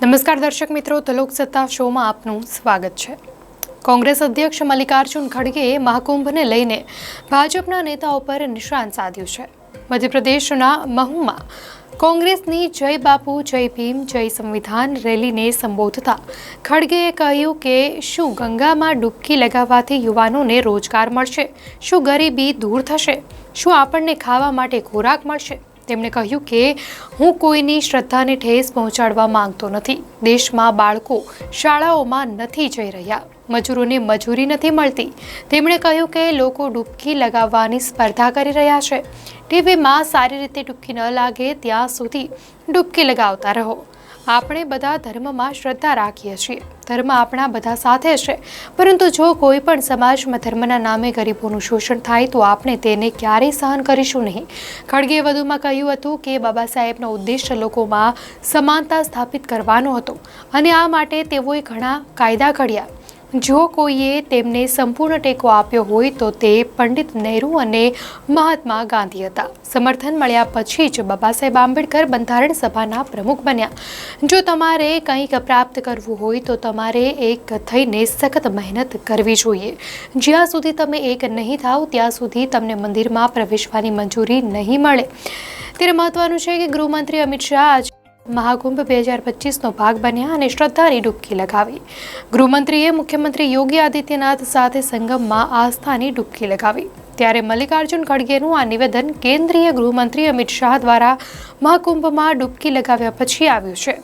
નમસ્કાર દર્શક મિત્રો, તો લોકસત્તા શોમાં આપનું સ્વાગત છે। કોંગ્રેસ અધ્યક્ષ મલ્લિકાર્જુન ખડગેએ મહાકુંભને લઈને ભાજપના નેતાઓ પર નિશાન સાધ્યું છે। મધ્યપ્રદેશના મહુમાં કોંગ્રેસની જય બાપુ જય ભીમ જય સંવિધાન રેલીને સંબોધતા ખડગેએ કહ્યું કે શું ગંગામાં ડૂબકી લગાવવાથી યુવાનોને રોજગાર મળશે? શું ગરીબી દૂર થશે? શું આપણને ખાવા માટે ખોરાક મળશે? તેમણે કહ્યું કે હું કોઈની શ્રદ્ધાને ઠેસ પહોંચાડવા માંગતો નથી। દેશમાં બાળકો શાળાઓમાં નથી જઈ રહ્યા, મજૂરોને મજૂરી નથી મળતી। તેમણે કહ્યું કે લોકો ડૂબકી લગાવવાની સ્પર્ધા કરી રહ્યા છે। ટીવીમાં સારી રીતે ડૂબકી ન લાગે ત્યાં સુધી ડૂબકી લગાવતા રહો। આપણે બધા ધર્મમાં શ્રદ્ધા રાખીએ છીએ, ધર્મ આપણા બધા સાથે છે, પરંતુ જો કોઈ પણ સમાજમાં ધર્મના નામે ગરીબોનું શોષણ થાય તો આપણે તેને ક્યારેય સહન કરીશું નહીં। ખડગેએ વધુમાં કહ્યું હતું કે બાબા સાહેબનો ઉદ્દેશ્ય લોકોમાં સમાનતા સ્થાપિત કરવાનો હતો અને આ માટે તેઓએ ઘણા કાયદા ઘડ્યા। જો કોઈએ તેમને સંપૂર્ણ ટેકો આપ્યો હોય તો તે પંડિત નહેરુ અને મહાત્મા ગાંધી હતા। સમર્થન મળ્યા પછી જ બાબા સાહેબ આંબેડકર બંધારણ સભાના પ્રમુખ બન્યા। જો તમારે કંઈક પ્રાપ્ત કરવું હોય તો તમારે એક થઈને સખત મહેનત કરવી જોઈએ। જ્યાં સુધી તમે એક નહીં થાવ ત્યાં સુધી તમને મંદિરમાં પ્રવેશવાની મંજૂરી નહીં મળે। ત્યારે મહત્વનું છે કે ગૃહમંત્રી અમિત શાહ આજે મહાકુંભ 2025નો ભાગ બન્યા અને શ્રદ્ધાની ડૂબકી લગાવી। ગૃહમંત્રીએ મુખ્યમંત્રી યોગી આદિત્યનાથ સાથે સંગમમાં આસ્થાની ડૂબકી લગાવી। ત્યારે મલ્લિકાર્જુન ખડગેનું આ નિવેદન કેન્દ્રીય ગૃહમંત્રી અમિત શાહ દ્વારા મહાકુંભમાં ડૂબકી લગાવ્યા પછી આવ્યું છે।